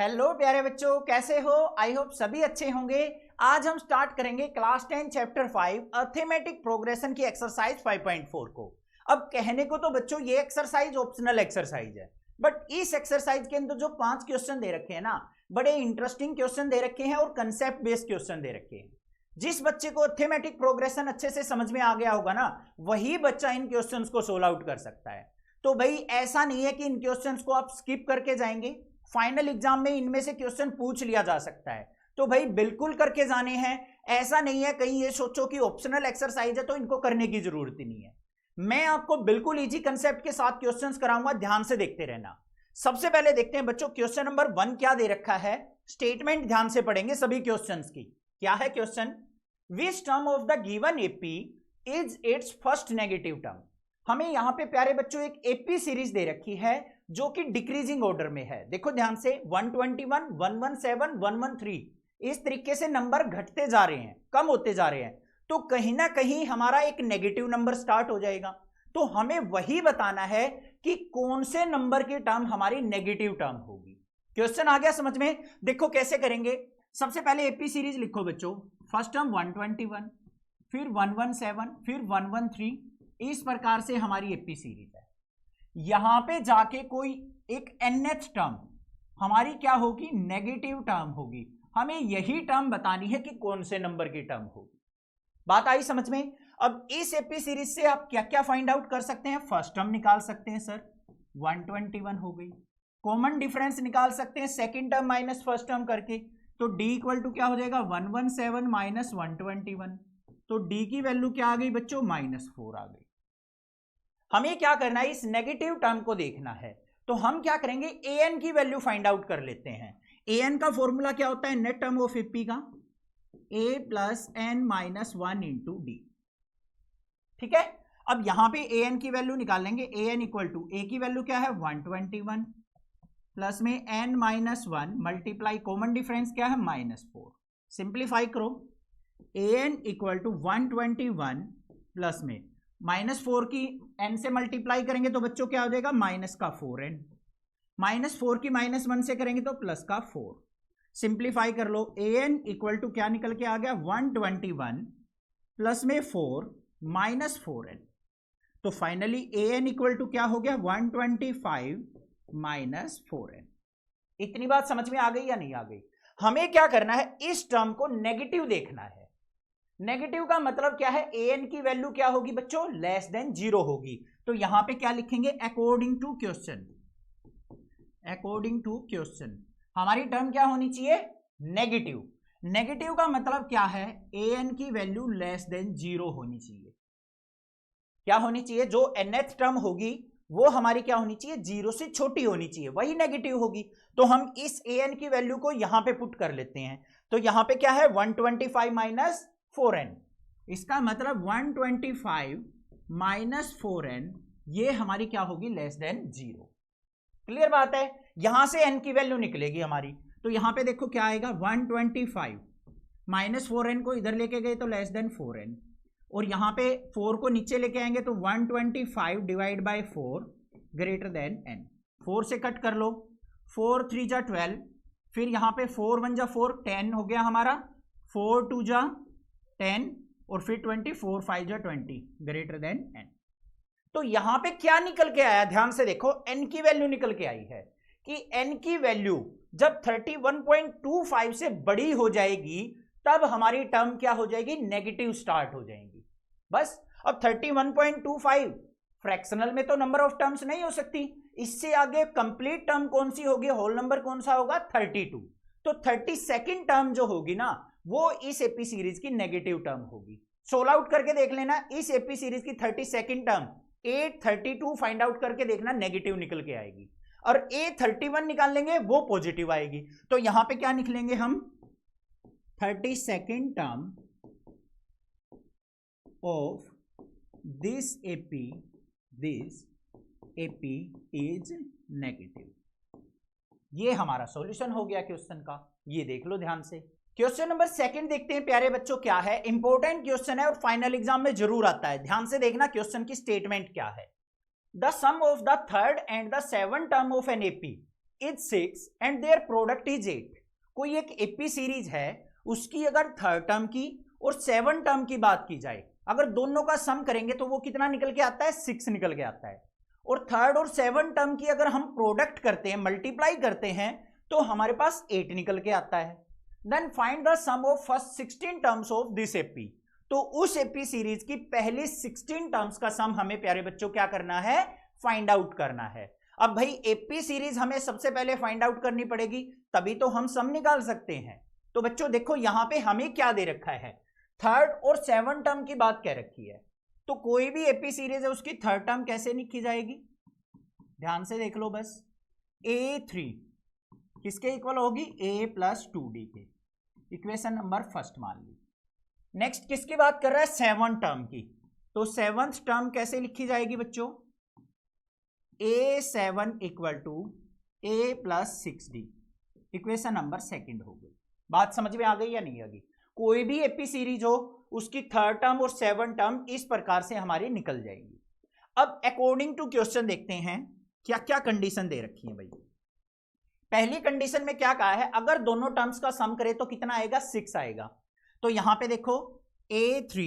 Hello प्यारे बच्चों, कैसे हो? आई होप सभी अच्छे होंगे। आज हम स्टार्ट करेंगे क्लास 10 चैप्टर 5 अर्थमेटिक प्रोग्रेशन की एक्सरसाइज 5.4 को। अब कहने को तो बच्चों ये एक्सरसाइज ऑप्शनल एक्सरसाइज है, बट इस एक्सरसाइज के अंदर जो 5 क्वेश्चन दे रखे हैं ना, बड़े इंटरेस्टिंग क्वेश्चन दे रखे हैं और कंसेप्ट बेस्ड क्वेश्चन दे रखे हैं। जिस बच्चे को अर्थमेटिक प्रोग्रेशन अच्छे से समझ में आ गया होगा ना, वही बच्चा इन क्वेश्चंस को सोल्व आउट कर सकता है। तो भाई ऐसा नहीं है कि इन क्वेश्चंस को आप स्किप करके जाएंगे, फाइनल एग्जाम में इनमें से क्वेश्चन पूछ लिया जा सकता है। तो भाई बिल्कुल करके जाने हैं, ऐसा नहीं है कहीं ये सोचो कि ऑप्शनल एक्सरसाइज है तो इनको करने की जरूरत ही नहीं है। मैं आपको बिल्कुल इजी कंसेप्ट के साथ क्वेश्चंस कराऊंगा, ध्यान से देखते रहना। सबसे पहले देखते हैं बच्चों क्वेश्चन नंबर 1 क्या दे रखा है। स्टेटमेंट ध्यान से पढ़ेंगे सभी क्वेश्चंस की। क्या है question? Which term of the given AP is it's first negative term. हमें यहां पे प्यारे बच्चों एक एपी सीरीज दे रखी है जो कि डिक्रीजिंग ऑर्डर में है। देखो ध्यान से 121, 117, 113 इस तरीके से नंबर घटते जा रहे हैं, कम होते जा रहे हैं। तो कहीं ना कहीं हमारा एक नेगेटिव नंबर स्टार्ट हो जाएगा। तो हमें वही बताना है कि कौन से नंबर की टर्म हमारी नेगेटिव टर्म होगी। क्वेश्चन आ गया समझ में? देखो कैसे करेंगे। सबसे पहले एपी सीरीज लिखो बच्चों। फर्स्ट टर्म 121, फिर 117, फिर 113, इस प्रकार से हमारी एपी सीरीज है। यहां पे जाके कोई एक nth टर्म हमारी क्या होगी? नेगेटिव टर्म होगी। हमें यही टर्म बतानी है कि कौन से नंबर की टर्म होगी। बात आई समझ में? अब इस एपी सीरीज से आप क्या क्या फाइंड आउट कर सकते हैं? फर्स्ट टर्म निकाल सकते हैं सर, 121 हो गई। कॉमन डिफरेंस निकाल सकते हैं second term minus first term करके। तो d इक्वल टू क्या हो जाएगा? 117 माइनस 121। तो d की वैल्यू क्या आ गई बच्चों? -4 आ गई। हमें क्या करना है? इस नेगेटिव टर्म को देखना है। तो हम क्या करेंगे? an की वैल्यू फाइंड आउट कर लेते हैं। an का फॉर्मूला क्या होता है? नेट टर्म ऑफ एपी का a plus n minus 1 into D. ठीक है, अब यहां पे an की वैल्यू निकाल लेंगे। an इक्वल टू a की वैल्यू क्या है? 121 प्लस में n minus 1 multiply common difference क्या है? -4। सिंप्लीफाई करो। an इक्वल टू 121 प्लस में -4 की n से मल्टीप्लाई करेंगे तो बच्चों क्या हो जाएगा? माइनस का 4n, -4 की -1 से करेंगे तो प्लस का 4। सिंप्लीफाई कर लो। an इक्वल टू क्या निकल के आ गया? 121 प्लस में 4 माइनस 4n। तो फाइनली an इक्वल टू क्या हो गया? 125 माइनस 4n। इतनी बात समझ में आ गई या नहीं आ गई? हमें क्या करना है? इस टर्म को नेगेटिव देखना है। नेगेटिव का मतलब क्या है? an की वैल्यू क्या होगी बच्चों? लेस देन 0 होगी। तो यहां पे क्या लिखेंगे? According to question. According to question हमारी टर्म क्या होनी चाहिए? नेगेटिव। नेगेटिव का मतलब क्या है? an की वैल्यू लेस देन 0 होनी चाहिए। क्या होनी चाहिए? जो nth टर्म होगी वो हमारी क्या होनी चाहिए? 0 से छोटी होनी चाहिए, वही नेगेटिव होगी। तो हम इस an की वैल्यू को यहां पे पुट कर लेते हैं। तो यहां पे क्या है? 125 माइनस 4n। इसका मतलब 125 माइनस 4n ये हमारी क्या होगी? Less than 0। क्लियर बात है? यहां से n की वैल्यू निकलेगी हमारी। तो यहां पे देखो क्या आएगा? 125 माइनस 4n को इधर लेके गए तो लेस देन 4n, और यहां पे 4 को नीचे लेके आएंगे तो 125 divide by 4 greater than n। 4 से कट कर लो, 4 3 जा 12, फिर यहां पे 4 1 जा 4, 10 हो गया हमारा, 4 2 जा 10, और फिर 24 5 जा 20 ग्रेटर देन n। तो यहां पे क्या निकल के आया? ध्यान से देखो, n की वैल्यू निकल के आई है कि n की वैल्यू जब 31.25 से बड़ी हो जाएगी तब हमारी टर्म क्या हो जाएगी? नेगेटिव स्टार्ट हो जाएंगी। बस अब 31.25 फ्रैक्शनल में तो नंबर ऑफ टर्म्स नहीं हो सकती, इससे आगे कंप्लीट टर्म कौन सी होगी? होल नंबर कौन सा होगा? 32। तो 32nd टर्म जो होगी ना, वो इस एपी सीरीज की नेगेटिव टर्म होगी। सोल्व आउट करके देख लेना। इस एपी सीरीज की 32nd टर्म 832 फाइंड आउट करके देखना, नेगेटिव निकल के आएगी। और 831 निकाल लेंगे, वो पॉजिटिव आएगी। तो यहां पे क्या निकलेंगे हम? 32nd term of this AP is negative. ये हमारा सॉल्यूशन हो गया क्वेश्चन का। ये देख लो ध्यान से। क्वेश्चन नंबर 2 देखते हैं प्यारे बच्चों। क्या है? इंपॉर्टेंट क्वेश्चन है और फाइनल एग्जाम में जरूर आता है। ध्यान से देखना क्वेश्चन की स्टेटमेंट क्या है। The sum of the third and the 7th term of an AP is 6 and their product is 8। कोई एक एपी सीरीज है, उसकी अगर थर्ड टर्म की और 7 टर्म की बात की जाए, अगर दोनों का सम करेंगे तो वो कितना निकल के आता है, 6 निकल के आता है। और थर्ड और 7 टर्म की अगर हम प्रोडक्ट करते हैं, मल्टीप्लाई करते हैं, तो हमारे पास 8 निकल के आता है। Then find the sum of first 16 terms of this AP. तो उस एपी सीरीज की पहली 16 टर्म्स का सम हमें प्यारे बच्चों क्या करना है, फाइंड आउट करना है। अब भाई एपी सीरीज हमें सबसे पहले फाइंड आउट करनी पड़ेगी, तभी तो हम सम निकाल सकते हैं। तो बच्चों देखो यहां पे हमें क्या दे रखा है, थर्ड और 7 टर्म की बात कह रखी है। तो कोई भी एपी सीरीज है उसकी थर्ड टर्म कैसे लिखी जाएगी, ध्यान से देख लो बस। A3 किसके इक्वल होगी, A प्लस 2D के, इक्वेशन नंबर फर्स्ट मान ली। नेक्स्ट किसकी बात कर रहा है, 7 टर्म की। तो 7th टर्म कैसे लिखी जाएगी बच्चों, A7 equal to A plus 6D, equation number second हो गई। बात समझ में आ गई या नहीं आ गई। कोई भी एपी सीरीज हो उसकी थर्ड टर्म और 7 टर्म इस प्रकार से हमारी निकल जाएगी। अब अकॉर्डिंग टू क्वेश्चन देखते हैं क्या क्या कंडीशन दे रखी है भाई। पहली कंडीशन में क्या कहा है, अगर दोनों टर्म्स का सम करें तो कितना आएगा, 6 आएगा। तो यहां पे देखो A3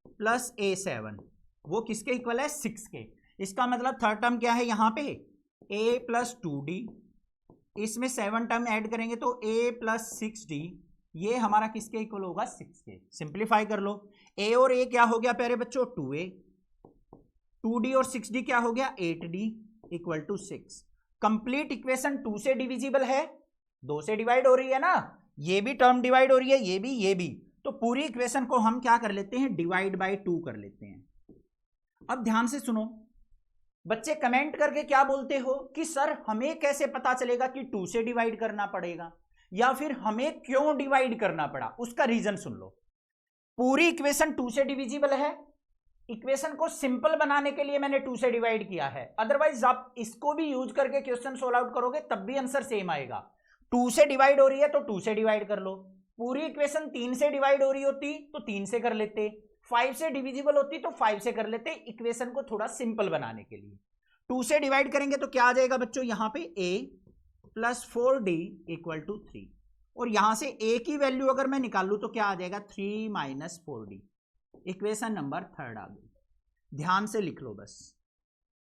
प्लस A7 वो किसके इक्वल है, 6 के। इसका मतलब थर्ड टर्म क्या है यहां पे, A प्लस 2D, इसमें 7 टर्म ऐड करेंगे तो A प्लस 6D, ये हमारा किसके इक्वल होगा, 6 के। सिंप्लीफाई कर लो, A और A क्या हो गया प्यारे बच्चों, 2A, 2D और 6D क्या हो गया, 8D equal to 6। Complete equation 2 से डिविजिबल है, 2 से डिवाइड हो रही है ना, ये भी टर्म डिवाइड हो रही है, ये भी। तो पूरी इक्वेशन को हम क्या कर लेते हैं, डिवाइड बाय 2 कर लेते हैं। अब ध्यान से सुनो बच्चे, कमेंट करके क्या बोलते हो कि सर हमें कैसे पता चलेगा कि 2 से डिवाइड करना पड़ेगा या फिर हमें क्यों डिवाइड करना पड़ा, उसका रीजन सुन लो। पूरी इक्वेशन 2 से डिविजिबल है, इक्वेशन को सिंपल बनाने के लिए मैंने 2 से डिवाइड किया है, अदरवाइज आप इसको भी यूज करके क्वेश्चन सोल्व आउट करोगे तब भी आंसर सेम आएगा। 2 से डिवाइड हो रही है तो 2 से डिवाइड कर लो, पूरी इक्वेशन 3 से डिवाइड हो रही होती तो 3 से कर लेते, 5 से डिविजिबल होती तो 5 से कर लेते, इक्वेशन को थोड़ा सिंपल बनाने के लिए। 2 से डिवाइड करेंगे तो क्या आ जाएगा बच्चों, यहां पे A plus 4D equal to 3, और यहां से A की वैल्यू अगर मैं निकाल लूं तो क्या आ जाएगा, 3 minus 4D, equation number third आ गई। ध्यान से लिख लो बस,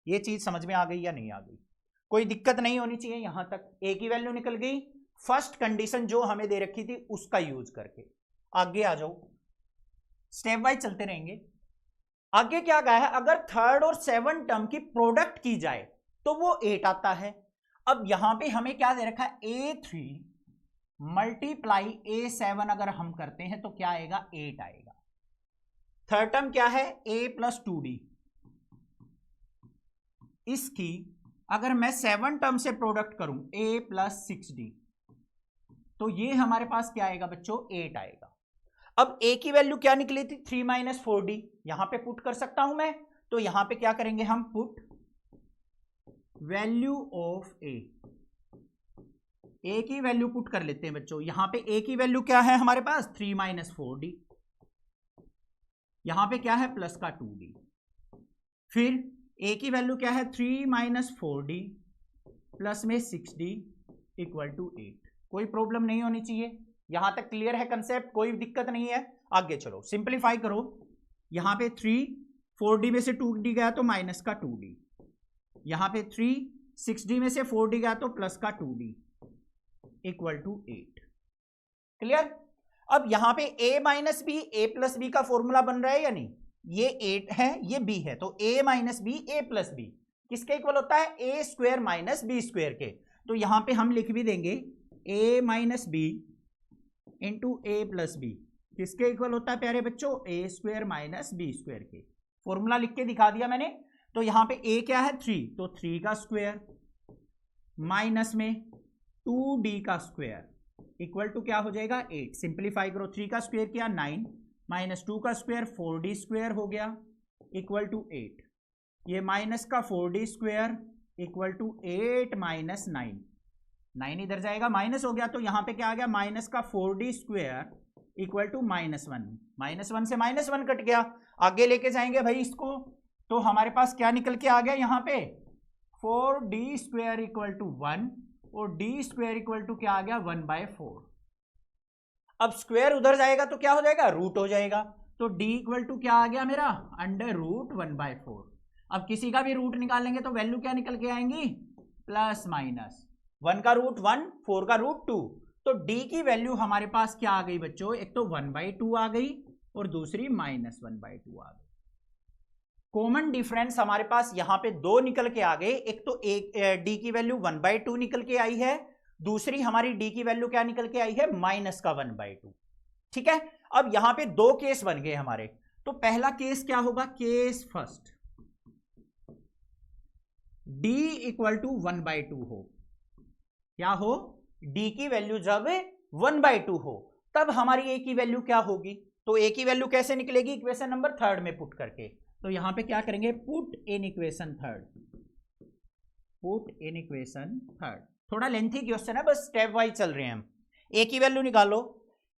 ये चीज समझ में आ गई या नहीं आ गई, कोई दिक्कत नहीं होनी चाहिए यहां तक। A की वैल्यू निकल गई, फर्स्ट कंडीशन जो हमें दे रखी थी उसका यूज करके आगे आ जाओ, स्टेप वाइज चलते रहेंगे। आगे क्या कहा है, अगर थर्ड और 7 टर्म की प्रोडक्ट की जाए तो वो 8 आता है। अब यहां पे हमें क्या दे रखा है, A3 मल्टीप्लाई A7 अगर हम करते हैं तो क्या आएगा, 8 आएगा। थर्ड टर्म क्या है, A प्लस 2D, इसकी अगर मैं 7 टर्म से प्रोडक्ट करूं A प्लस 6D, तो ये हमारे पास क्या आएगा बच्चों, 8 आएगा। अब A की वैल्यू क्या निकली थी, 3 माइनस 4D, यहां पे पुट कर सकता हूं मैं, तो यहां पे क्या करेंगे हम, पुट वैल्यू ऑफ A की वैल्यू पुट कर लेते हैं बच्चों। यहां पे A की वैल्यू क्या है हमारे पास, 3 माइनस 4D, यहां पे क्या है, प्लस का 2D, फिर A की वैल्यू क्या है, 3 माइनस 4D प्लस में 6D इक्वल टू 8। कोई प्रॉब्लम नहीं होनी चाहिए, यहां तक क्लियर है कंसेप्ट, कोई दिक्कत नहीं है। आगे चलो सिंपलीफाई करो, यहां पे 3 4D में से 2D गया तो माइनस का 2D, यहां पे 3 6D में से 4D गया तो प्लस का 2D इक्वल टू 8। क्लियर। अब यहां पे A minus b A plus b का फॉर्मूला बन रहा है या नहीं, ये 8 है ये B है, तो A minus b A plus b किसके इक्वल होता है, A square minus b square के। तो यहां पे हम लिख भी देंगे A minus b into A plus b किसके इक्वल होता है प्यारे बच्चों, A square minus b square के। फॉर्मूला लिख के दिखा दिया मैंने। तो यहां पे A क्या है, 3, तो 3 का स्क्वायर माइनस में 2D का स्क्वायर इक्वल टू क्या हो जाएगा, 8। सिंप्लीफाई करो, 3 का स्क्वायर किया 9 माइनस 2 का स्क्वायर 4D स्क्वायर हो गया इक्वल टू 8, ये माइनस का 4D square equal to 8 minus 9, 9 इधर जाएगा माइनस हो गया, तो यहां पे क्या आ गया, माइनस का 4D स्क्वायर इक्वल टू -1, -1 से -1 कट गया। आगे लेके जाएंगे भाई इसको, तो हमारे पास क्या निकल के आ गया, यहां पे 4D स्क्वायर इक्वल टू 1 और डी स्क्वायर इक्वल टू क्या आ गया 1/4। अब स्क्वायर उधर जाएगा तो क्या हो जाएगा, रूट हो जाएगा। तो d इक्वल टू क्या आ गया मेरा, √1/4। अब किसी का भी रूट निकालेंगे तो वैल्यू क्या निकल के आएंगी, प्लस माइनस 1 का रूट 1, 4 का रूट 2। तो d की वैल्यू हमारे पास क्या आ गई बच्चों, एक तो 1/2 आ गई और दूसरी -1/2 आ गई। कॉमन डिफरेंस हमारे पास यहां पे दो निकल के आ गए, एक तो d की वैल्यू 1/2 निकल के आई है, दूसरी हमारी d की वैल्यू क्या निकल के आई है, -1/2। ठीक है, अब यहां पे दो केस बन गए हमारे। तो पहला केस क्या होगा, case first, d equal to 1/2 हो, क्या हो, d की वैल्यू जब 1/2 हो तब हमारी a की वैल्यू क्या होगी। तो a की वैल्यू कैसे निकलेगी, इक्वेशन नंबर 3 में पुट करके। तो यहां पे क्या करेंगे, put in equation 3, put in equation 3। थोड़ा लेंथी क्वेश्चन है, बस स्टेप वाइज चल रहे हैं हम। a की वैल्यू निकालो,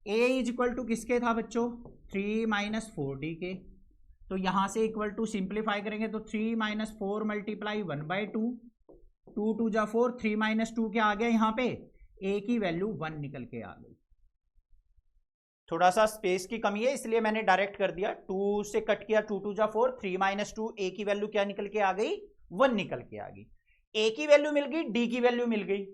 a इज इक्वल टू किसके था बच्चों, 3 - 4d के। तो यहां से इक्वल टू सिंप्लीफाई करेंगे तो 3 - 4 मल्टीप्लाई 1/2, 2 2 जा 4, 3 - 2 क्या आ गया, यहाँ पे a की वैल्यू 1 निकल के आ गई। थोड़ा सा स्पेस की कमी है इसलिए मैंने डायरेक्ट कर दिया, 2 से कट किया, 2 2 जा 4, 3 - 2, a की वैल्यू क्या निकल के आ गई, 1 निकल के आ गई। a की वैल्यू मिल गई, d की वैल्यू मिल गई।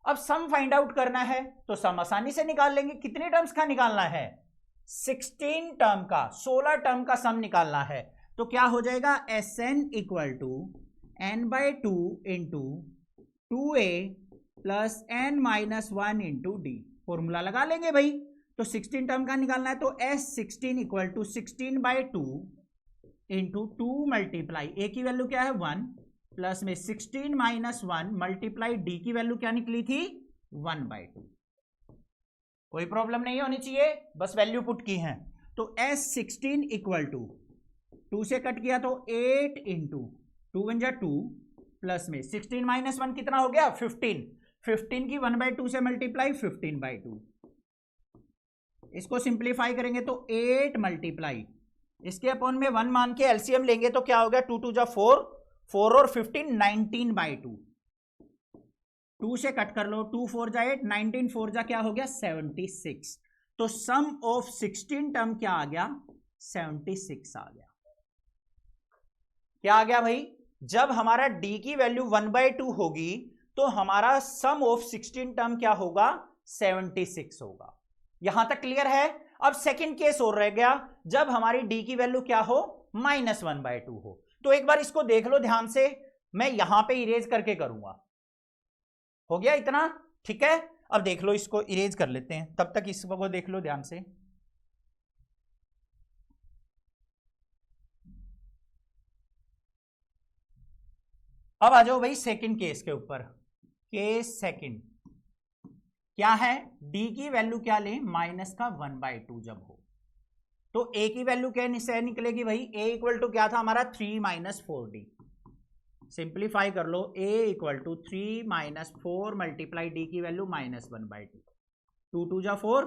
अब सम फाइंड आउट करना है तो सम आसानी से निकाल लेंगे। कितने टर्म्स का निकालना है, 16 टर्म का, 16 टर्म का सम निकालना है। तो क्या हो जाएगा, Sn equal to n/2 into 2a plus n-1 into d. Formula लगा लेंगे भाई। तो 16 टर्म का निकालना है तो S16 equal to 16/2 into 2 multiply a की वैल्यू क्या है 1 प्लस में 16 - 1 मल्टीप्लाई d की वैल्यू क्या निकली थी 1/2। कोई प्रॉब्लम नहीं होनी चाहिए, बस वैल्यू पुट की है। तो S16 इक्वल टू 2 से कट किया तो 8 इंटू 2 1 जा 2 प्लस में 16 - 1 कितना हो गया 15, 15 की 1/2 से मल्टीप्लाई 15/2। इसको सिंप्लीफाई करेंगे तो 8 मल्टीप्लाई इसके अपॉन में 1 मान के एलसीएम लेंगे तो क्या हो गया 2 2 जा 4, 4 और 15 19/2। 2 से कट कर लो, 2 4 जा 8, 19 4 जा क्या हो गया 76। तो सम ऑफ 16 टर्म क्या आ गया 76 आ गया। क्या आ गया भाई, जब हमारा d की वैल्यू 1/2 होगी तो हमारा सम ऑफ 16 टर्म क्या होगा 76 होगा। यहां तक क्लियर है। अब सेकंड केस और रह गया, जब हमारी d की वैल्यू क्या हो -1/2 हो। तो एक बार इसको देख लो ध्यान से, मैं यहां पे इरेज करके करूंगा। हो गया इतना, ठीक है। अब देख लो, इसको इरेज कर लेते हैं, तब तक इसको देख लो ध्यान से। अब आ जाओ भाई सेकंड केस के ऊपर। केस सेकंड क्या है, d की वैल्यू क्या ले -1/2 जब हो तो a की वैल्यू क्या निकलेगी भाई, a इक्वल टू क्या था हमारा 3 - 4d। सिंप्लीफाई कर लो, a equal to 3 - 4 multiply d की वैल्यू -1/2, 2 2 जा 4।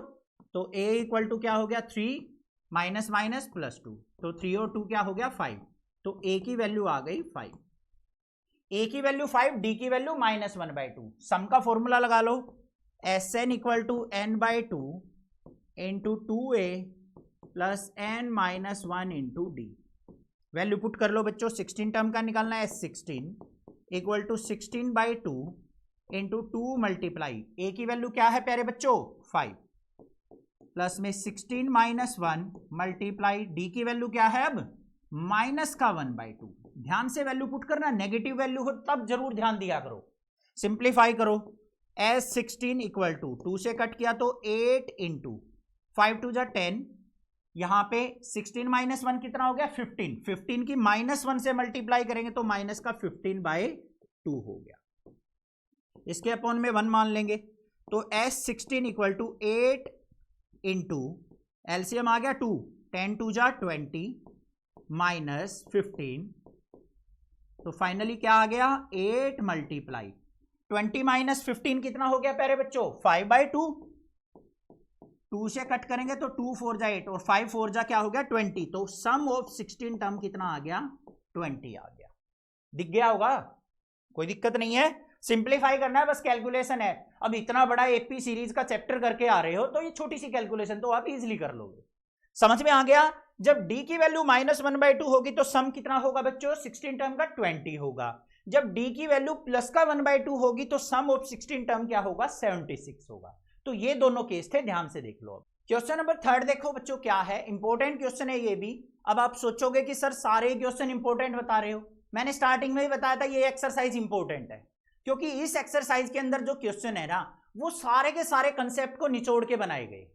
तो a इक्वल टू क्या हो गया 3 -+2, तो 3 और 2 क्या हो गया 5। तो a की वैल्यू आ गई 5, a की वैल्यू 5, d की वैल्यू -1/2। सम का फॉर्मूला लगा लो, Sn equal to n/2 into 2a plus n-1 into d. Value put कर लो बच्चों, 16 टर्म का निकालना है, S16 equal to 16/2 into 2 multiply a की वैल्यू क्या है प्यारे बच्चों 5 प्लस में 16 - 1 मल्टीप्लाई d की वैल्यू क्या है अब -1/2। ध्यान से वैल्यू पुट करना, नेगेटिव वैल्यू हो तब जरूर ध्यान दिया करो। सिंप्लीफाई करो, S16 इक्वल टू 2 से कट किया तो 8 इंटू 5 2 जा 10, यहां पे 16 - 1 कितना हो गया 15, 15 की -1 से मल्टीप्लाई करेंगे तो माइनस का 15/2 हो गया। इसके अपॉन में 1 मान लेंगे तो S16 equal to 8 into LCM आ गया 2, 10 2 जा 20 माइनस 15। तो फाइनली क्या आ गया 8 मल्टीप्लाई 20 - 15 कितना हो गया प्यारे बच्चों 5/2। 2 से कट करेंगे तो 2 4 जा 8 और 5 4 जा क्या हो गया 20। तो सम ऑफ 16 टर्म कितना आ गया 20 आ गया। दिख गया होगा, कोई दिक्कत नहीं है। सिंप्लीफाई करना है, बस कैलकुलेशन है। अब इतना बड़ा एपी सीरीज का चैप्टर करके आ रहे हो तो ये छोटी सी कैलकुलेशन तो आप इजीली कर लोगे। समझ में आ गया? जब d की वैल्यू -1/2 होगी तो सम कितना होगा बच्चों? 16 टर्म का 20 होगा। जब d की वैल्यू प्लस का 1/2 होगी तो सम ऑफ 16 टर्म क्या होगा? 76 होगा। तो ये दोनों केस थे, ध्यान से देख लो। अब क्वेश्चन नंबर 3 देखो बच्चों, क्या है? इंपॉर्टेंट क्वेश्चन है ये भी। अब आप सोचोगे कि सर सारे क्वेश्चन इंपॉर्टेंट बता रहे हो। मैंने स्टार्टिंग में ही बताया था ये एक्सरसाइज इंपॉर्टेंट है, क्योंकि इस एक्सरसाइज के अंदर जो क्वेश्चन है ना, वो सारे के सारे कंसेप्ट को निचोड़ के बनाए गए।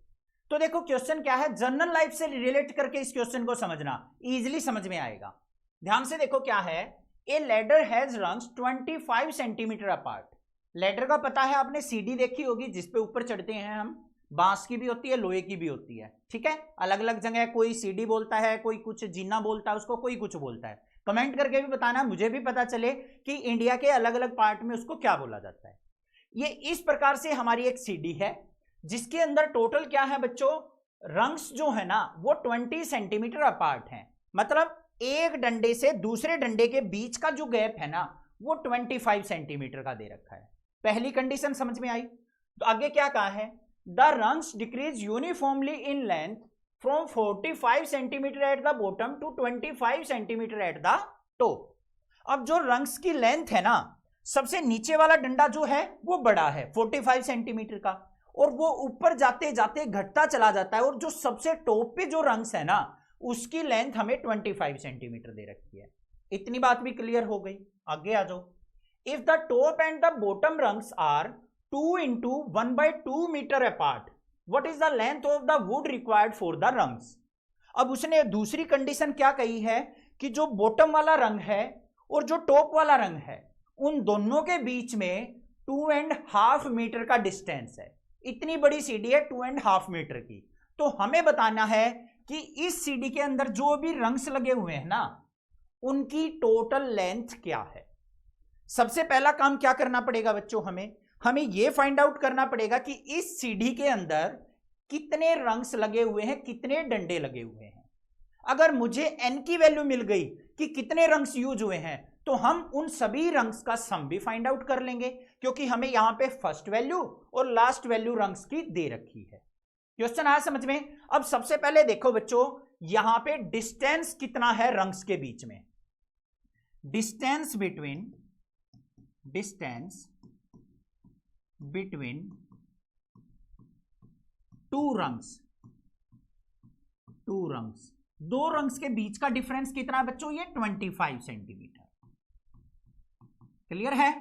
तो देखो क्वेश्चन क्या है, जनरल लाइफ से रिलेट करके इस क्वेश्चन को समझना, इजीली समझ में आएगा। ध्यान से देखो क्या है, ए ladder has rungs 25 centimetre apart. Ladder का पता है आपने, सीढ़ी देखी होगी जिसपे ऊपर चढ़ते हैं हम, बांस की भी होती है, लोहे की भी होती है, ठीक है। अलग अलग जगह कोई सीढ़ी बोलता है, कोई कुछ जीना बोलता है उसको, कोई कुछ बोलता है। कमेंट करके भी बताना, मुझे भी पता चले कि इंडिया के अलग अलग पार्ट में उसको क्या बोला जाता है। ये इस प्रकार से हमारी एक सीढ़ी है जिसके अंदर टोटल क्या है बच्चों, रंग्स जो है ना वो 20 सेंटीमीटर अपार्ट हैं। मतलब एक डंडे से दूसरे डंडे के बीच का जो गैप है ना वो 25 सेंटीमीटर का दे रखा है। पहली कंडीशन समझ में आई। तो आगे क्या कहा है, the rungs decrease uniformly in length from 45 centimetre at the bottom to 25 centimetre at the top. अब जो रंग्स की लेंथ है ना, सबसे नीचे वाला डंडा जो है वो बड़ा है 45 सेंटीमीटर का, और वो ऊपर जाते जाते घटता चला जाता है, और जो सबसे टॉप पे जो रंग्स है ना उसकी लेंथ हमें 25 सेंटीमीटर दे रखी है। इतनी बात भी क्लियर हो गई। आगे आ जाओ। If the top and the bottom rungs are 2 into 1/2 metre apart, what is the length of the wood required for the rungs. अब उसने दूसरी कंडीशन क्या कही है कि जो बॉटम वाला रंग है और जो टॉप वाला रंग है उन दोनों के बीच में 2.5 मीटर का डिस्टेंस है। इतनी बड़ी सीढ़ी है 2.5 मीटर की। तो हमें बताना है कि इस सीढ़ी के अंदर जो भी रंग्स लगे हुए हैं ना उनकी टोटल लेंथ क्या है। सबसे पहला काम क्या करना पड़ेगा बच्चों, हमें यह फाइंड आउट करना पड़ेगा कि इस सीढ़ी के अंदर कितने रंग्स लगे हुए हैं, कितने डंडे लगे हुए हैं। अगर मुझे n की वैल्यू मिल गई कि कितने रंग्स यूज हुए हैं तो हम उन सभी रंग्स का सम भी फाइंड आउट कर लेंगे, क्योंकि हमें यहां पे फर्स्ट वैल्यू और लास्ट वैल्यू रंग्स की दे रखी है। क्वेश्चन आया समझ में? अब सबसे पहले देखो बच्चों, यहां पे डिस्टेंस कितना है रंग्स के बीच में। डिस्टेंस बिटवीन टू रंग्स, दो रंग्स के बीच का डिफरेंस कितना है बच्चों? ये 25 सेंटीमीटर। क्लियर है?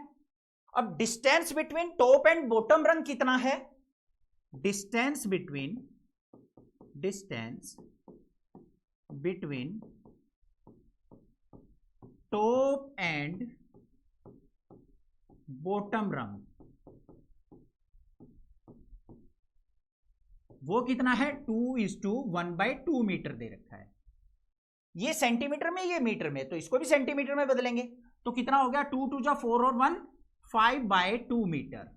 अब distance between top and bottom रंग कितना है? Distance between top and bottom रंग वो कितना है? 2:1/2 मीटर दे रखा है। ये सेंटीमीटर में, ये मीटर में, तो इसको भी सेंटीमीटर में बदलेंगे तो कितना हो गया? 2 2 जा 4 और 1 5/2 मीटर।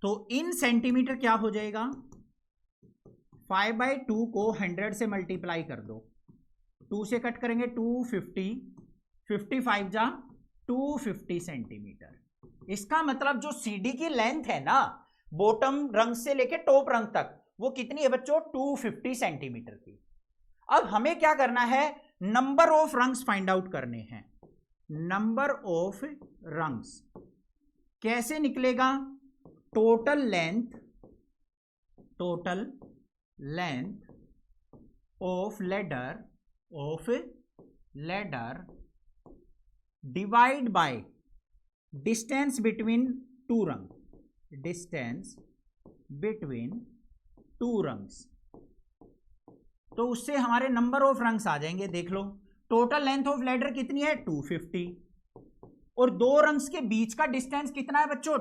तो इन सेंटीमीटर क्या हो जाएगा? 5/2 को 100 से मल्टीप्लाई कर दो, 2 से कट करेंगे 250, 55 जा 250 सेंटीमीटर। इसका मतलब जो सीढ़ी की लेंथ है ना बॉटम रंग से लेके टॉप रंग तक वो कितनी है बच्चों? 250 सेंटीमीटर की। अब हमें क्या करना है? Number of rungs find out करने हैं। नंबर ऑफ रंग्स कैसे निकलेगा? Total length of ladder divide by distance between two रंग, तो उससे हमारे नंबर ऑफ रंग्स आ जाएंगे। देख लो, टोटल लेंथ ऑफ लेडर कितनी है? 250, और दो रंग्स के बीच का डिस्टेंस कितना है बच्चों?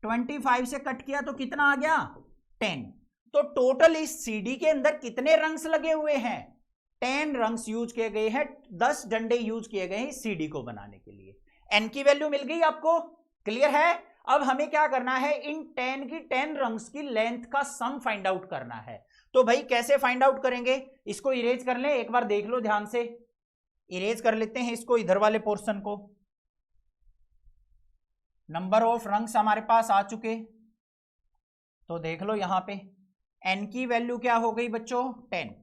25 से कट किया तो कितना आ गया? 10। तो टोटल इस सीढ़ी के अंदर कितने रंग्स लगे हुए हैं? 10 रंग्स यूज किए गए हैं, 10 डंडे यूज किए गए हैं इस सीढ़ी को बनाने के लिए। n की वैल्यू मिल गई आपको? क्लियर है? अब हमें क्या करना है? इन 10 रंग्स की लेंथ का सम फाइंड आउट करना है। तो भाई कैसे फाइंड आउट करेंगे? इसको इरेज कर ले, एक बार देख लो ध्यान से। इरेज कर लेते हैं इसको, इधर वाले पोर्शन को। नंबर ऑफ रंग्स हमारे पास आ चुके, तो देख लो यहां पे n की वैल्यू क्या हो गई बच्चों 10।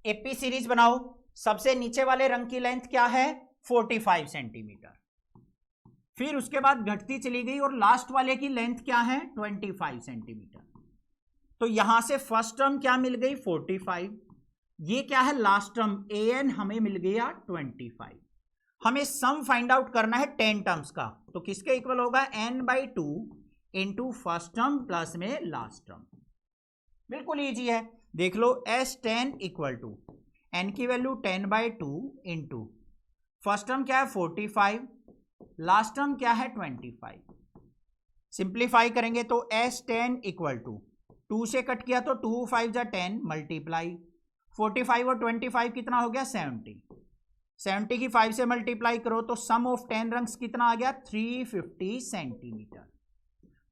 एपी सीरीज बनाओ, सबसे नीचे वाले रंग की लेंथ क्या है 45 सेंटीमीटर, फिर उसके बाद घटती चली गई और लास्ट वाले की लेंथ क्या है 25 सेंटीमीटर। तो यहां से फर्स्ट टर्म क्या मिल गई 45, ये क्या है लास्ट टर्म an हमें मिल गया 25। हमें सम फाइंड आउट करना है 10 टर्म्स का, तो किसके इक्वल होगा n/2 into first term plus में लास्ट टर्म। बिल्कुल इजी है, देख लो S10 इक्वल टू n की वैल्यू 10/2 इंटू फर्स्ट टर्म क्या है 45, लास्ट टर्म क्या है 25। सिंप्लीफाई करेंगे तो S10 इक्वल टू 2 से कट किया तो 2 5 जा 10 मल्टीप्लाई 45 और 25 कितना हो गया 70 की 5 से मल्टीप्लाई करो तो सम ऑफ 10 रंग्स कितना आ गया 350 सेंटीमीटर।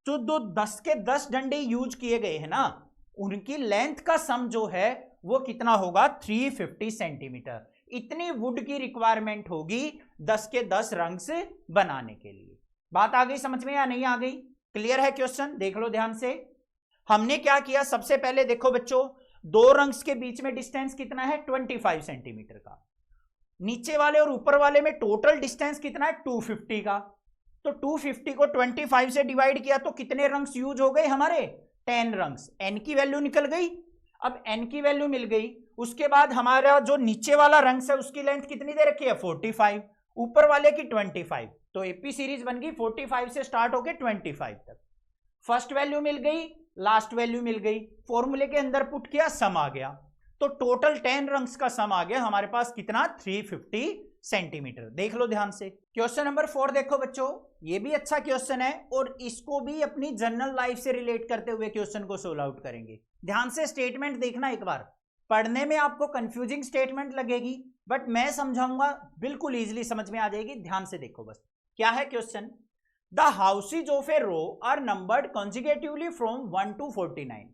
जो दो 10 के 10 डंडे यूज किए गए हैं ना, उनकी लेंथ का सम जो है वो कितना होगा 350 सेंटीमीटर। इतनी वुड की रिक्वायरमेंट होगी 10 के 10 रंग्स बनाने के लिए। बात आ गई समझ में या नहीं आ गई? क्लियर है क्वेश्चन? देख लो ध्यान से। हमने क्या किया, सबसे पहले देखो बच्चों, दो रंग्स के बीच में डिस्टेंस कितना है 25 सेंटीमीटर का, नीचे वाले और ऊपर वाले में टोटल डिस्टेंस कितना है 250 का। तो 250 को 25 से डिवाइड किया तो कितने रंग्स यूज हो गए हमारे 10 रंग्स। n की वैल्यू निकल गई। अब n की वैल्यू मिल गई, उसके बाद हमारा जो नीचे वाला रंग्स है उसकी लेंथ कितनी दे रखी है 45, ऊपर वाले की 25। तो एपी सीरीज बन गई 45 से स्टार्ट होके 25 तक। फर्स्ट वैल्यू मिल गई, लास्ट वैल्यू मिल गई, फॉर्मूले के अंदर पुट किया, सम आ गया। तो टोटल 10 रंग्स का सम आ गया हमारे पास कितना 350 सेंटीमीटर। देख लो ध्यान से। क्वेश्चन नंबर 4 देखो बच्चों, ये भी अच्छा क्वेश्चन है और इसको भी अपनी जनरल लाइफ से रिलेट करते हुए क्वेश्चन को सोल्व आउट करेंगे। ध्यान से स्टेटमेंट देखना एक बार, पढ़ने में आपको कंफ्यूजिंग स्टेटमेंट लगेगी बट मैं समझाऊंगा बिल्कुल इजीली समझ में आ जाएगी। ध्यान से देखो बस, क्या है question. The houses of a row are numbered consecutively from 1 to 49।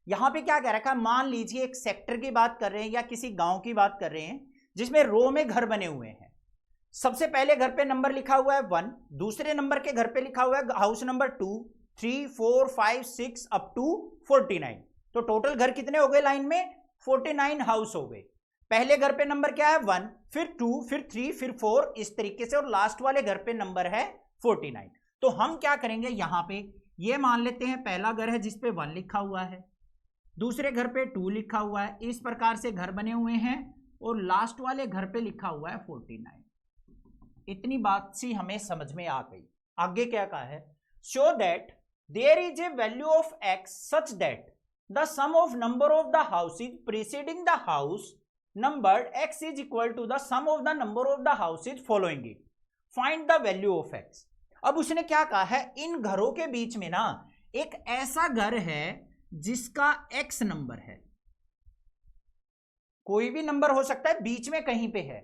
यहां पे क्या कह रखा है, मान लीजिए एक सेक्टर की बात कर रहे हैं या किसी गांव की बात कर रहे हैं जिसमें रो में घर बने हुए हैं। सबसे पहले घर पे नंबर लिखा हुआ है 1, दूसरे नंबर के घर पे लिखा हुआ है हाउस नंबर 2, 3, 4, 5, 6 अप टू 49। तो टोटल घर कितने हो गए लाइन में 49 हाउस हो गए। पहले घर पे नंबर क्या है 1, फिर 2, फिर 3, फिर 4, इस तरीके से, और लास्ट वाले घर पे नंबर है 49। तो हम क्या करेंगे, यहां पे ये मान लेते हैं पहला घर है जिसपे 1 लिखा हुआ है, दूसरे घर पे 2 लिखा हुआ है, इस प्रकार से घर बने हुए हैं, और लास्ट वाले घर पे लिखा हुआ है 49। इतनी बात सी हमें समझ में आ गई। आगे क्या कहा है, show that there is a value of x such that the sum of number of the houses preceding the house numbered x is equal to the sum of the number of the houses following it, find the value of x. अब उसने क्या कहा है, इन घरों के बीच में ना एक ऐसा घर है जिसका x नंबर है, कोई भी नंबर हो सकता है, बीच में कहीं पे है।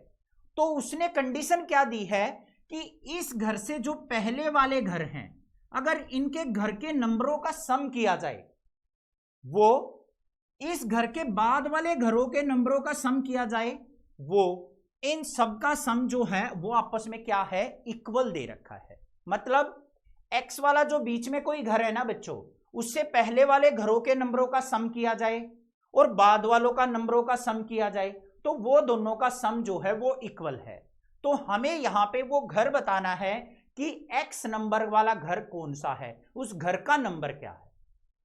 तो उसने कंडीशन क्या दी है कि इस घर से जो पहले वाले घर हैं, अगर इनके घर के नंबरों का सम किया जाए, वो इस घर के बाद वाले घरों के नंबरों का सम किया जाए, वो इन सब का सम जो है वो आपस में क्या है इक्वल दे रखा है। मतलब x वाला जो बीच में कोई घर है ना बच्चों, उससे पहले वाले घरों के नंबरों का सम किया जाए और बाद वालों का नंबरों का सम किया जाए, तो वो दोनों का सम जो है वो इक्वल है। तो हमें यहां पे वो घर बताना है कि x नंबर वाला घर कौन सा है, उस घर का नंबर क्या है।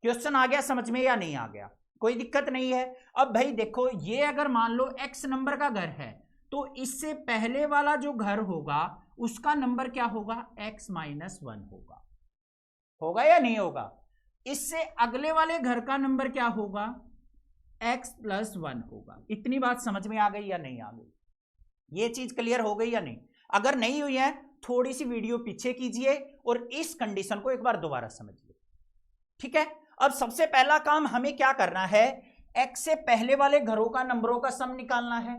क्वेश्चन आ गया समझ में या नहीं आ गया? कोई दिक्कत नहीं है। अब भाई देखो, ये अगर मान लो x नंबर का घर है तो इससे पहले वाला जो घर होगा उसका नंबर क्या होगा x-1 होगा या नहीं होगा? इससे अगले वाले घर का नंबर क्या होगा x+1 होगा। इतनी बात समझ में आ गई या नहीं आ गई? ये चीज क्लियर हो गई या नहीं? अगर नहीं हुई है थोड़ी सी वीडियो पीछे कीजिए और इस कंडीशन को एक बार दोबारा समझिए, ठीक है। अब सबसे पहला काम हमें क्या करना है, x से पहले वाले घरों का नंबरों का सम निकालना है,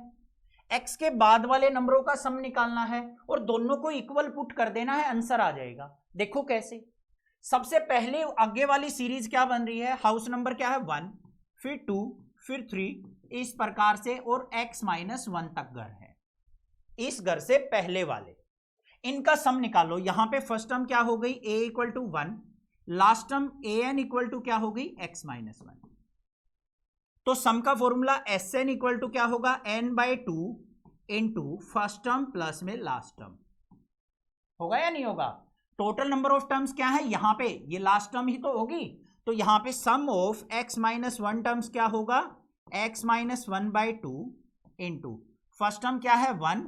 x के बाद वाले नंबरों का सम निकालना है और दोनों को इक्वल पुट कर देना है, आंसर आ जाएगा। देखो कैसे। सबसे पहले आगे वाली सीरीज क्या बन रही है, हाउस नंबर क्या है 1, फिर 2, फिर 3, इस प्रकार से, और x-1 तक घर है इस घर से पहले वाले। इनका सम निकालो। यहां पे फर्स्ट टर्म क्या हो गई, a equal to 1, last term an equal to क्या हो गई, x माइनस 1। तो सम का फॉर्मूला Sn इक्वल टू क्या होगा, n/2 into first term plus में लास्ट टर्म। होगा या नहीं होगा? टोटल नंबर ऑफ टर्म्स क्या है यहां पे, ये लास्ट टर्म ही तो होगी। तो यहां पे सम ऑफ x माइनस 1 टर्म्स क्या होगा, x minus 1/2 into first term क्या है 1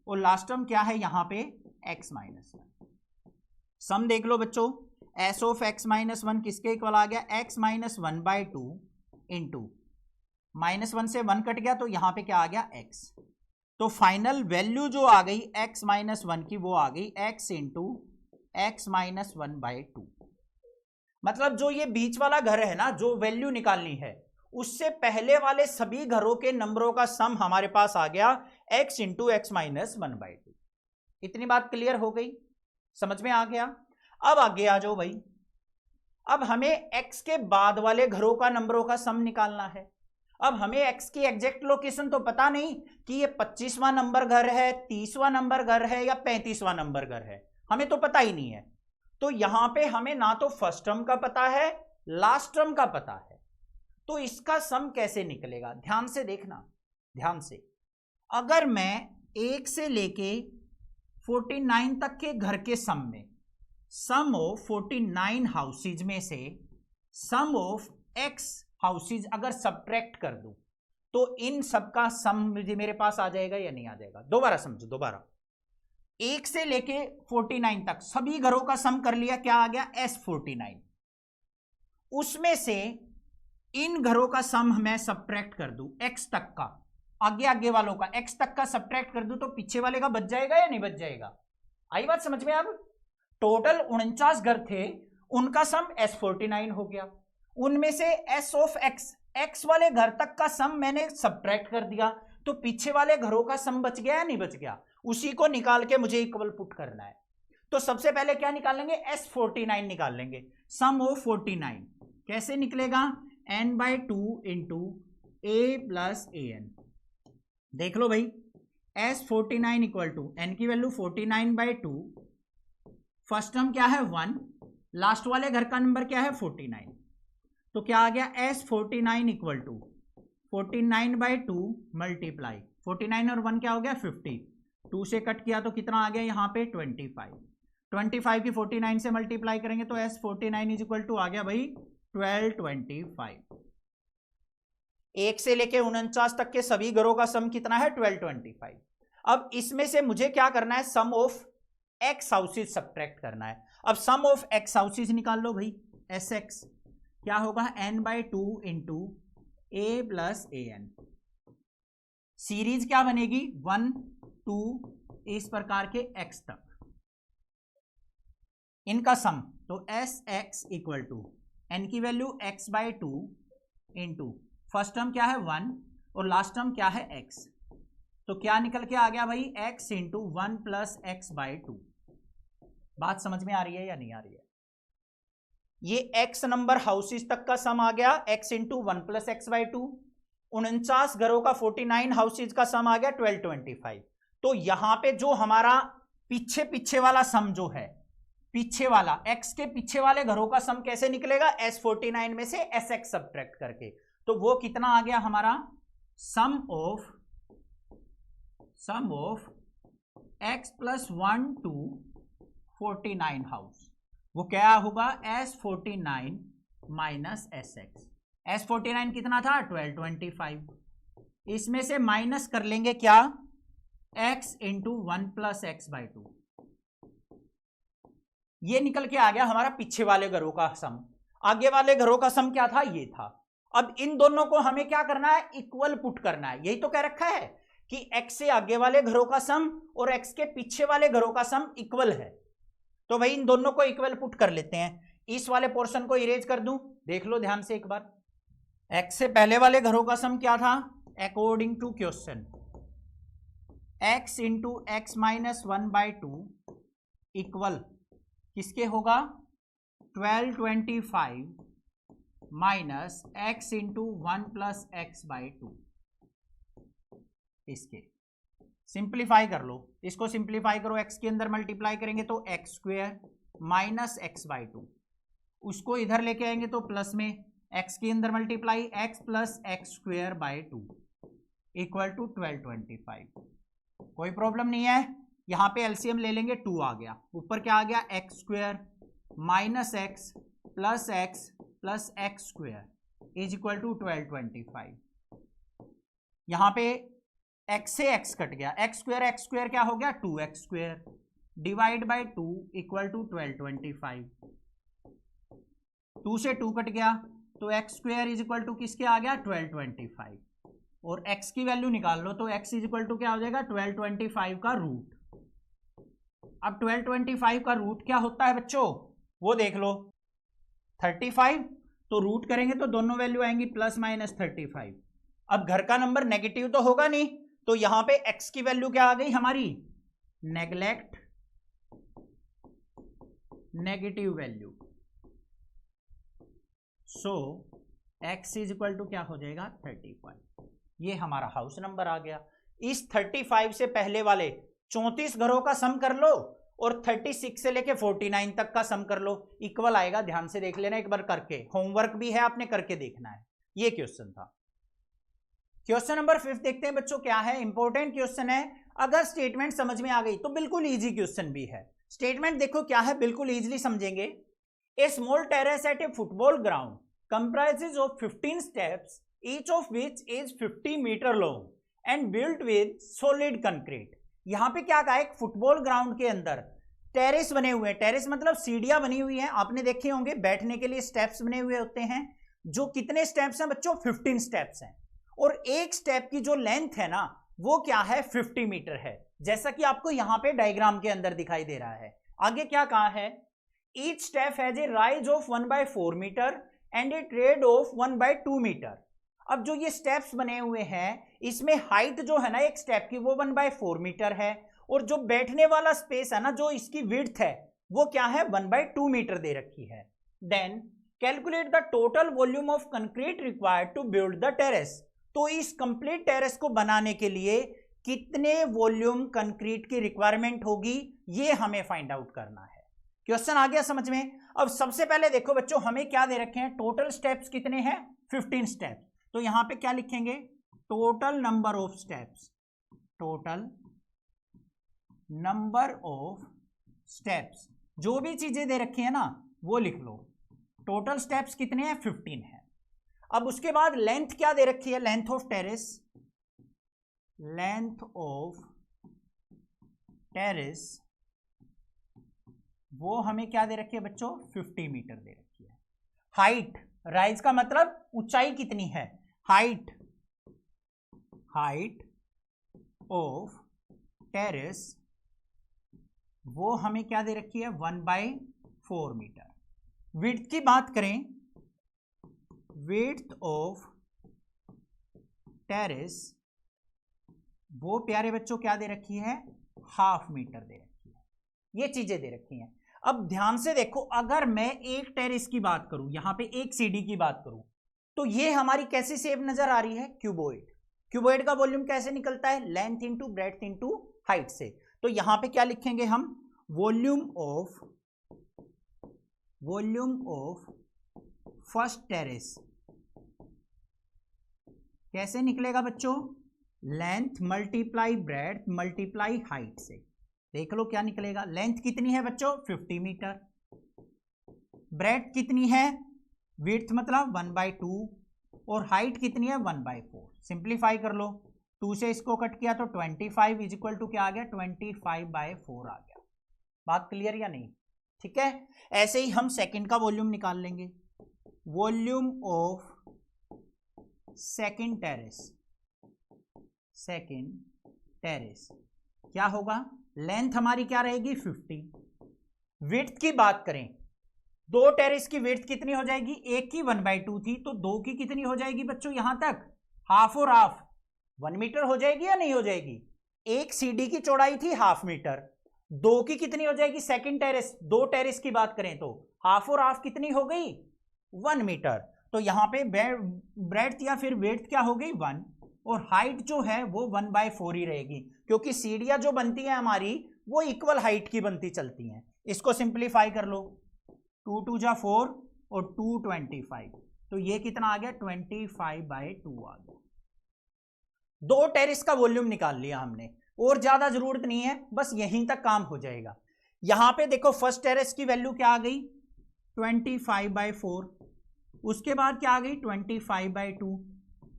और लास्ट टर्म क्या है यहां पे x माइनस 1। सम देख लो बच्चों, s ऑफ x माइनस 1 किसके इक्वल आ गया, x माइनस 1/2 इंटू -1 से 1 कट गया तो यहां पे क्या आ गया x। तो फाइनल वैल्यू जो आ गई x माइनस 1 की वो आ गई x इंटू x माइनस 1/2। मतलब जो ये बीच वाला घर है ना, जो वैल्यू निकालनी है उससे पहले वाले सभी घरों के नंबरों का सम हमारे पास आ गया x इंटू x माइनस 1/2। इतनी बात क्लियर हो गई, समझ में आ गया? अब आगे आ जाओ भाई, अब हमें x के बाद वाले घरों का नंबरों का सम निकालना है। अब हमें x की एग्जैक्ट लोकेशन तो पता नहीं कि ये 25वां नंबर घर है, 30वां नंबर घर है या 35वां नंबर घर है, हमें तो पता ही नहीं है। तो यहां पे हमें ना तो फर्स्ट टर्म का पता है, लास्ट टर्म का पता है, तो इसका सम कैसे निकलेगा? ध्यान से देखना, ध्यान से। अगर मैं 1 से लेके 49 तक के घर के सम में सम ऑफ 49 हाउसेज में से सम ऑफ x हाउसेज अगर सब्ट्रैक्ट कर दूं तो इन सबका सम मेरे पास आ जाएगा या नहीं आ जाएगा? दोबारा समझो, दोबारा। 1 से लेके 49 तक सभी घरों का सम कर लिया, क्या आ गया, S49। उसमें से इन घरों का सम मैं सब्ट्रैक्ट कर दूं, x तक का, आगे आगे वालों का x तक का सब्ट्रैक्ट कर दूं तो पीछे वाले का बच जाएगा या नहीं बच जाएगा? आई बात समझ में? अब टोटल 49 घर थे, उनका सम S49 हो गया। उनमें से s ऑफ x वाले घर तक का सम मैंने सब्ट्रैक्ट कर दिया तो पीछे वाले घरों का सम बच गया या नहीं बच गया? उसी को निकाल के मुझे इक्वल पुट करना है। तो सबसे पहले क्या निकाल लेंगे, S49 निकाल लेंगे। सम ऑफ 49 कैसे निकलेगा, n/2 into a plus an। देख लो भाई, S49 इक्वल टू n की वैल्यू 49/2, फर्स्ट टर्म क्या है 1, लास्ट वाले घर का नंबर क्या है 49। तो क्या आ गया, S49 इक्वल टू 49/2 मल्टीप्लाई 49 और 1 क्या हो गया 50, 2 से कट किया तो कितना आ गया यहाँ पे 25 की 49 से मल्टीप्लाई करेंगे तो S49 इज इक्वल टू आ गया भाई 1225। 1 से लेके 49 तक के सभी घरों का सम कितना है 1225। अब इसमें से मुझे क्या करना है, सम ऑफ x हाउसेज सब्ट्रैक्ट करना है। अब सम ऑफ x हाउसेज निकाल लो भाई, sx क्या होगा n/2 into a plus an। Series क्या बनेगी 1 2 इस प्रकार के x तक, इनका सम। तो sx इक्वल टू n की value x/2 into first term क्या है 1 और लास्ट टर्म क्या है x। तो क्या निकल के आ गया भाई, x इंटू 1 प्लस x/2। बात समझ में आ रही है या नहीं आ रही है? ये x नंबर हाउसेस तक का सम आ गया, x इंटू 1 प्लस x/2। 49 घरों का 49 हाउसेज का सम आ गया 1225। तो यहां पे जो हमारा पीछे वाला सम जो है, पीछे वाला x के पीछे वाले घरों का सम कैसे निकलेगा, S49 में से sx सब्ट्रैक्ट करके। तो वो कितना आ गया हमारा, sum of x plus 1 to 49 house, वो क्या होगा S49 माइनस sx। S49 कितना था 1225, इसमें से माइनस कर लेंगे क्या, x इंटू 1 प्लस x/2। ये निकल के आ गया हमारा पीछे वाले घरों का सम। आगे वाले घरों का सम क्या था, ये था। अब इन दोनों को हमें क्या करना है, इक्वल पुट करना है। यही तो कह रखा है कि x से आगे वाले घरों का सम और x के पीछे वाले घरों का सम इक्वल है। तो भाई इन दोनों को इक्वल पुट कर लेते हैं। इस वाले पोर्शन को इरेज कर दूं, देख लो ध्यान से एक बार। x से पहले वाले घरों का सम क्या था, according to question x into x minus 1/2 equal किसके होगा 1225 minus x into 1 plus x/2 इसके। सिंप्लीफाई कर लो, इसको सिंप्लीफाई करो, x के अंदर मल्टीप्लाई करेंगे तो x square minus x by two, उसको इधर लेके आएंगे तो प्लस में x के अंदर multiply x plus x square by two equal to 1225। कोई प्रॉब्लम नहीं है, यहां पे एलसीएम ले लेंगे, 2 आ गया, ऊपर क्या आ गया x square minus x plus x square is equal to 1225। यहां पे x से x कट गया, एक्स स्क्वायर क्या हो गया 2x square divide by 2 equal to 1225। 2 से 2 कट गया तो x square is equal to किसके आ गया 1225, और x की वैल्यू निकाल लो तो x इज इक्वल टू क्या हो जाएगा 1225 का रूट। अब 1225 का रूट क्या होता है बच्चों, वो देख लो, 35, तो रूट करेंगे तो दोनों वैल्यू आएंगी प्लस माइनस 35। अब घर का नंबर नेगेटिव तो होगा नहीं, तो यहां पे x की वैल्यू क्या आ गई हमारी, neglect negative value, so x is equal to क्या हो जाएगा 35। ये हमारा हाउस नंबर आ गया। इस 35 से पहले वाले 34 घरों का सम कर लो और 36 से लेके 49 तक का सम कर लो, इक्वल आएगा। ध्यान से देख लेना एक बार करके, होमवर्क भी है, आपने करके देखना है। ये क्वेश्चन था। क्वेश्चन नंबर 5 देखते हैं बच्चों क्या है, इंपॉर्टेंट क्वेश्चन है। अगर स्टेटमेंट समझ में आ गई तो बिल्कुल इजी क्वेश्चन भी है। स्टेटमेंट देखो क्या है, बिल्कुल इजीली समझेंगे। A small terrace at a football ground comprises of 15 steps each of which is 50 metre long and built with solid concrete। यहां पे क्या कहा, एक फुटबॉल ग्राउंड के अंदर टेरेस बने हुए हैं, टेरेस मतलब सीढ़ियां बनी हुई हैं, आपने देखे होंगे, बैठने के लिए स्टेप्स बने हुए होते हैं। जो कितने स्टेप्स हैं बच्चों, 15 स्टेप्स हैं, और एक स्टेप की जो लेंथ है ना वो क्या है 50 मीटर है, जैसा कि आपको यहां पे डायग्राम के अंदर दिखाई दे रहा है। आगे क्या कहा है, each step has a rise of 1/4 metre and a tread of 1/2 metre. अब जो ये स्टेप्स बने हुए हैं इसमें हाइट जो है ना एक स्टेप की वो 1/4 मीटर है, और जो बैठने वाला स्पेस है ना, जो इसकी विड्थ है वो क्या है 1/2 मीटर दे रखी है। Then calculate the total volume of concrete required to build the terrace. तो इस कंप्लीट टेरेस को बनाने के लिए कितने वॉल्यूम कंक्रीट की रिक्वायरमेंट होगी, ये हमें फाइंड आउट करना है। क्वेश्चन आ गया समझ में। अब सबसे पहले देखो बच्चों, हमें क्या दे रखे हैं, टोटल स्टेप्स कितने हैं 15 स्टेप्स। तो यहां पे क्या लिखेंगे, total number of steps, total number of steps, जो भी चीजें दे रखी है ना वो लिख लो। टोटल स्टेप्स कितने हैं 15 है। अब उसके बाद लेंथ क्या दे रखी है, length of terrace, length of terrace वो हमें क्या दे रखी है बच्चों 50 मीटर दे रखी है। हाइट, राइज का मतलब ऊंचाई कितनी है, हाइट ऑफ टेरेस वो हमें क्या दे रखी है 1/4 मीटर। विड्थ की बात करें, विड्थ ऑफ टेरेस वो प्यारे बच्चों क्या दे रखी है 1/2 मीटर दे रखी है। ये चीजें दे रखी हैं। अब ध्यान से देखो, अगर मैं एक टेरेस की बात करूं, यहां पे एक सीढ़ी की बात करूं, तो ये हमारी कैसी शेप नजर आ रही है, क्यूबॉइड। क्यूबॉइड का वॉल्यूम कैसे निकलता है, length into breadth into height से। तो यहां पे क्या लिखेंगे हम, वॉल्यूम ऑफ फर्स्ट टेरेस कैसे निकलेगा बच्चों, length multiply breadth multiply height से। देख लो क्या निकलेगा, लेंथ कितनी है बच्चों 50 मीटर, ब्रेड्थ कितनी है, विड्थ मतलब 1/2, और हाइट कितनी है 1/4। सिंप्लीफाई कर लो, 2 से इसको कट किया तो 25 इज इक्वल टू क्या आ गया 25/4 आ गया। बात क्लियर या नहीं, ठीक है। ऐसे ही हम सेकंड का वॉल्यूम निकाल लेंगे, वॉल्यूम ऑफ सेकंड टेरेस क्या होगा, लेंथ हमारी क्या रहेगी 50। विड्थ की बात करें, दो टेरेस की विड्थ कितनी हो जाएगी, एक की 1/2 थी तो दो की कितनी हो जाएगी बच्चों, यहां तक हाफ और हाफ 1 मीटर हो जाएगी या नहीं हो जाएगी। एक सीढ़ी की चौड़ाई थी 1/2 मीटर, दो की कितनी हो जाएगी सेकंड टेरेस, दो टेरेस की बात करें तो हाफ और हाफ कितनी हो गई 1 मीटर। तो यहां पे ब्रेड्थ या फिर विड्थ क्या हो गई 1, और हाइट जो है वो 1/4 ही रहेगी, क्योंकि सीढ़ियां जो बनती है हमारी वो इक्वल हाइट की बनती चलती हैं। इसको सिंप्लीफाई कर लो, 2 2 जा 4 और 2 25, तो ये कितना आ गया 25/2 आ गया। दो टेरेस का वॉल्यूम निकाल लिया हमने, और ज्यादा जरूरत नहीं है, बस यहीं तक काम हो जाएगा। यहां पे देखो फर्स्ट टेरेस की वैल्यू क्या आ गई 25/4, उसके बाद क्या आ गई 25/2।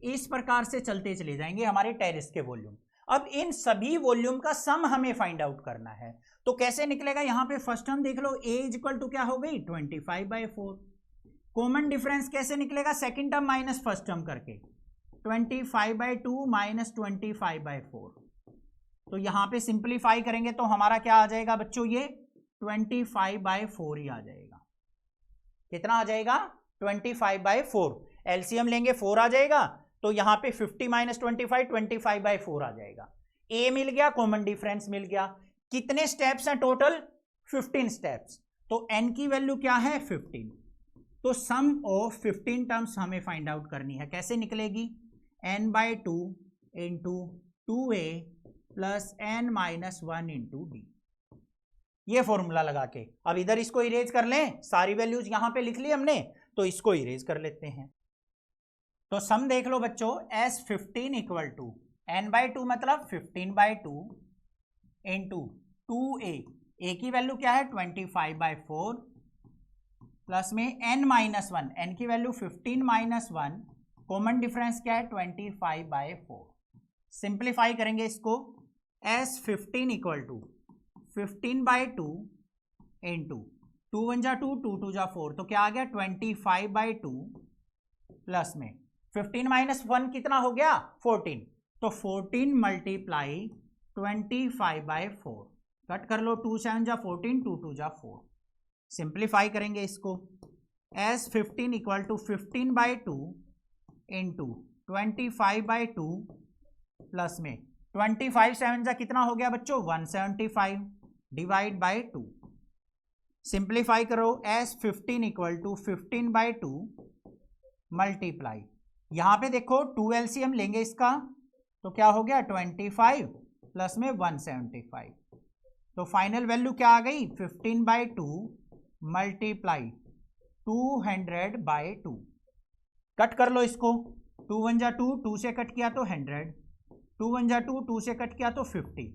इस प्रकार से चलते चले जाएंगे हमारे टेरेस के वॉल्यूम। अब इन सभी वॉल्यूम का सम हमें फाइंड आउट करना है, तो कैसे निकलेगा? यहां पे फर्स्ट टर्म देख लो, a इक्वल टू क्या हो गई 25/4। कॉमन डिफरेंस कैसे निकलेगा? Second term minus first term करके, 25/2 माइनस 25/4। तो यहां पे सिंप्लीफाई करेंगे तो हमारा क्या आ जाएगा बच्चों, ये 25/4 ही आ जाएगा। कितना आ जाएगा 25/4। एलसीएम लेंगे 4 आ जाएगा, तो यहां पे 50 माइनस 25/4 आ जाएगा। ए मिल गया, कॉमन डिफरेंस मिल गया। कितने स्टेप्स हैं टोटल? 15 स्टेप्स। तो एन की वैल्यू क्या है 15। तो सम ऑफ 15 टर्म्स हमें फाइंड आउट करनी है। कैसे निकलेगी? n/2 into 2a plus n-1 into D. ये फॉर्मूला लगा के अब इधर इसको इरेज कर लें, सारी वैल्यूज यहां पे लिख ली हमने, तो इसको इरेज कर लेते हैं। तो सम देख लो बच्चों, S15 इक्वल टू n/2 मतलब 15/2 इंटू 2a, a की वैल्यू क्या है 25/4 प्लस में n-1, n की वैल्यू 15-1, कॉमन डिफरेंस क्या है 25/4। सिंप्लीफाई करेंगे इसको, S15 इक्वल टू 15/2 इंटू 2 1 जा 2, 2 2 जा 4, तो क्या आ गया 25/2 प्लस में 15 माइनस 1 कितना हो गया 14, तो 14 मल्टीप्लाई 25/4। कट कर लो, 2 7 जा 14, 2 2 जा 4। सिंप्लीफाई करेंगे इसको, S15 equal to 15/2 into 25/2 plus में 25 7 जा कितना हो गया बच्चों 175 डिवाइड बाई 2। सिंप्लीफाई करो, S15 इक्वल टू 15/2 मल्टीप्लाई, यहां पे देखो 2 एलसीएम लेंगे इसका, तो क्या हो गया 25 प्लस में 175, तो फाइनल वैल्यू क्या आ गई 15/2 मल्टीप्लाई 200/2। कट कर लो इसको, 2 1 जा 2, 2 से कट किया तो 100, 2 1 जा 2, 2 से कट किया तो 50,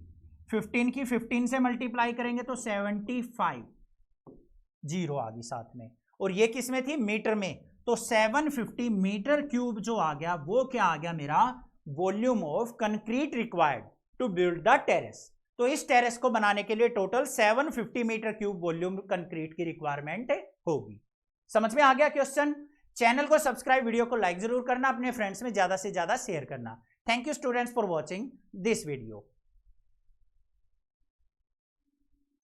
15 की 15 से मल्टीप्लाई करेंगे तो 75, जीरो आ गई साथ में, और ये किस में थी मीटर में, तो 750 मीटर क्यूब जो आ गया वो क्या आ गया मेरा volume of concrete required to build the terrace. तो इस टेरेस को बनाने के लिए total 750 metre cube volume concrete की रिक्वायरमेंट होगी। समझ में आ गया क्वेश्चन? चैनल को सब्सक्राइब, वीडियो को लाइक जरूर करना, अपने फ्रेंड्स में ज्यादा से ज्यादा शेयर करना। Thank you students for watching this video.